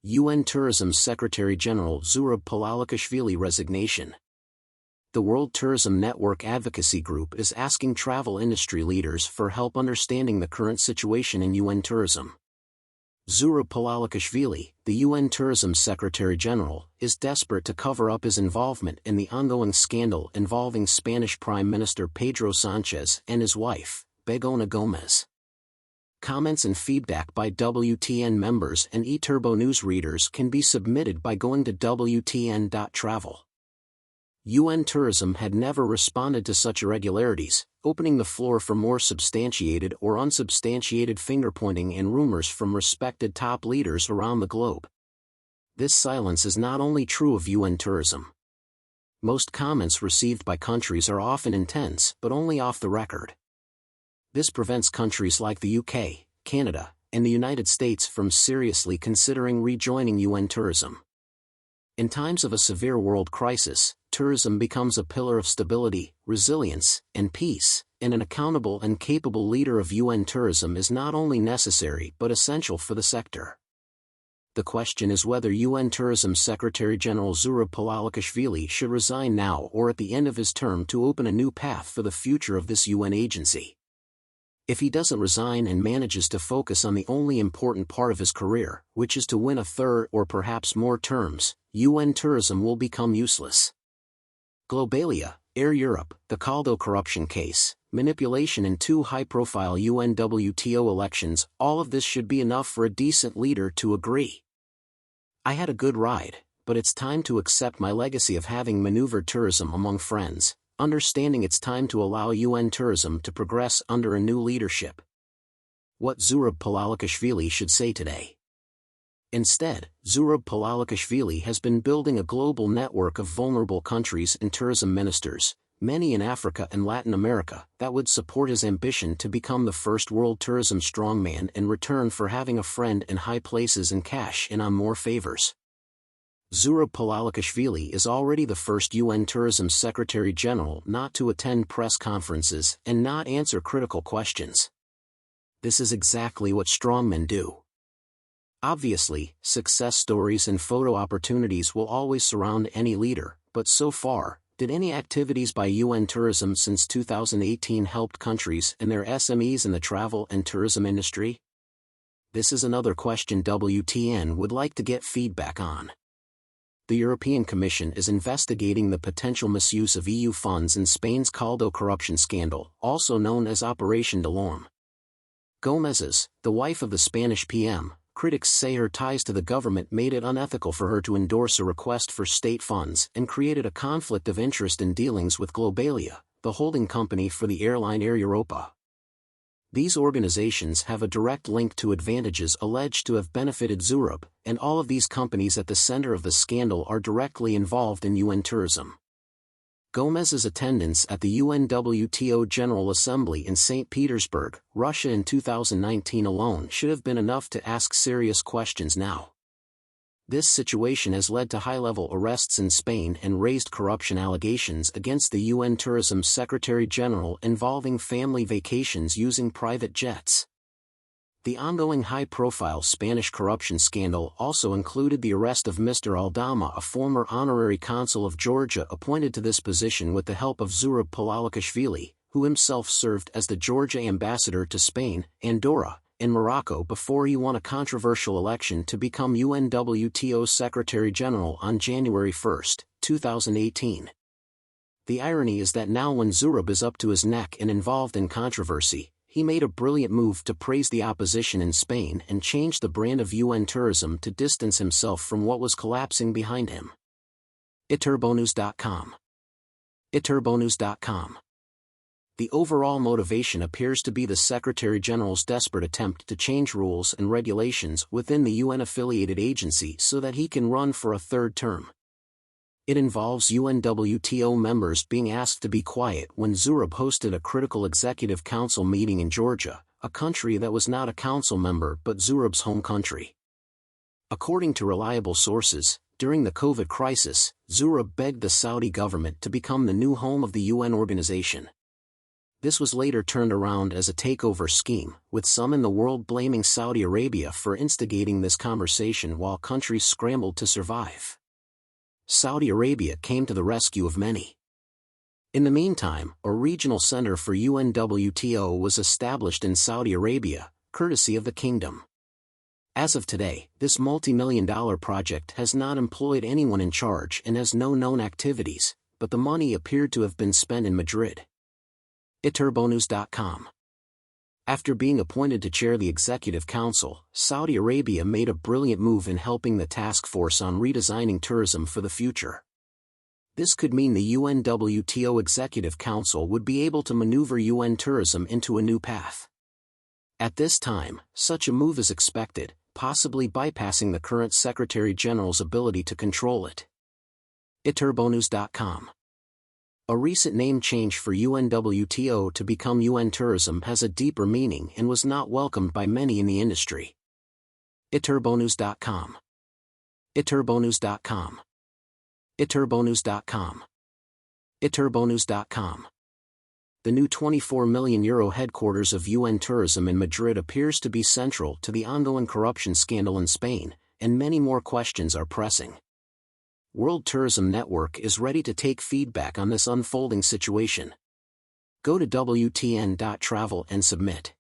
UN Tourism Secretary-General Zurab Pololikashvili resignation. The World Tourism Network Advocacy Group is asking travel industry leaders for help understanding the current situation in UN tourism. Zurab Pololikashvili, the UN Tourism Secretary-General, is desperate to cover up his involvement in the ongoing scandal involving Spanish Prime Minister Pedro Sanchez and his wife, Begoña Gómez. Comments and feedback by WTN members and eTurbo News readers can be submitted by going to wtn.travel. UN tourism had never responded to such irregularities, opening the floor for more substantiated or unsubstantiated finger-pointing and rumors from respected top leaders around the globe. This silence is not only true of UN tourism. Most comments received by countries are often intense but only off the record. This prevents countries like the UK, Canada, and the United States from seriously considering rejoining UN tourism. In times of a severe world crisis, tourism becomes a pillar of stability, resilience, and peace, and an accountable and capable leader of UN tourism is not only necessary but essential for the sector. The question is whether UN Tourism Secretary-General Zurab Pololikashvili should resign now or at the end of his term to open a new path for the future of this UN agency. If he doesn't resign and manages to focus on the only important part of his career, which is to win a third or perhaps more terms, UN tourism will become useless. Globalia, Air Europe, the Caldo corruption case, manipulation in 2 high-profile UNWTO elections, all of this should be enough for a decent leader to agree. I had a good ride, but it's time to accept my legacy of having maneuvered tourism among friends, understanding it's time to allow UN tourism to progress under a new leadership. What Zurab Pololikashvili should say today. Instead, Zurab Pololikashvili has been building a global network of vulnerable countries and tourism ministers, many in Africa and Latin America, that would support his ambition to become the first world tourism strongman in return for having a friend in high places and cash in on more favors. Zurab Pololikashvili is already the first UN Tourism Secretary-General not to attend press conferences and not answer critical questions. This is exactly what strongmen do. Obviously, success stories and photo opportunities will always surround any leader, but so far, did any activities by UN Tourism since 2018 helped countries and their SMEs in the travel and tourism industry? This is another question WTN would like to get feedback on. The European Commission is investigating the potential misuse of EU funds in Spain's Caldo corruption scandal, also known as Operation Delorme. Gómez, the wife of the Spanish PM, critics say her ties to the government made it unethical for her to endorse a request for state funds and created a conflict of interest in dealings with Globalia, the holding company for the airline Air Europa. These organizations have a direct link to advantages alleged to have benefited Zurab, and all of these companies at the center of the scandal are directly involved in UN tourism. Gómez's attendance at the UNWTO General Assembly in St. Petersburg, Russia in 2019 alone should have been enough to ask serious questions now. This situation has led to high-level arrests in Spain and raised corruption allegations against the UN Tourism Secretary-General involving family vacations using private jets. The ongoing high-profile Spanish corruption scandal also included the arrest of Mr. Aldama, a former honorary consul of Georgia appointed to this position with the help of Zurab Pololikashvili, who himself served as the Georgia ambassador to Spain, Andorra, and Morocco before he won a controversial election to become UNWTO Secretary-General on January 1, 2018. The irony is that now when Zurab is up to his neck and involved in controversy, he made a brilliant move to praise the opposition in Spain and change the brand of UN tourism to distance himself from what was collapsing behind him. eTurboNews.com. eTurboNews.com. The overall motivation appears to be the Secretary-General's desperate attempt to change rules and regulations within the UN-affiliated agency so that he can run for a third term. It involves UNWTO members being asked to be quiet when Zurab hosted a critical executive council meeting in Georgia, a country that was not a council member but Zurab's home country. According to reliable sources, during the COVID crisis, Zurab begged the Saudi government to become the new home of the UN organization. this was later turned around as a takeover scheme, with some in the world blaming Saudi Arabia for instigating this conversation while countries scrambled to survive. Saudi Arabia came to the rescue of many. In the meantime, a regional center for UNWTO was established in Saudi Arabia, courtesy of the kingdom. As of today, this multi-million-dollar project has not employed anyone in charge and has no known activities, but the money appeared to have been spent in Madrid. iturbonews.com. After being appointed to chair the Executive Council, Saudi Arabia made a brilliant move in helping the task force on redesigning tourism for the future. This could mean the UNWTO Executive Council would be able to maneuver UN tourism into a new path. At this time, such a move is expected, possibly bypassing the current Secretary General's ability to control it. iturbonews.com. A recent name change for UNWTO to become UN Tourism has a deeper meaning and was not welcomed by many in the industry. iturbonews.com. iturbonews.com. iturbonews.com. iturbonews.com. The new €24 million headquarters of UN Tourism in Madrid appears to be central to the ongoing corruption scandal in Spain, and many more questions are pressing. World Tourism Network is ready to take feedback on this unfolding situation. Go to WTN.travel and submit.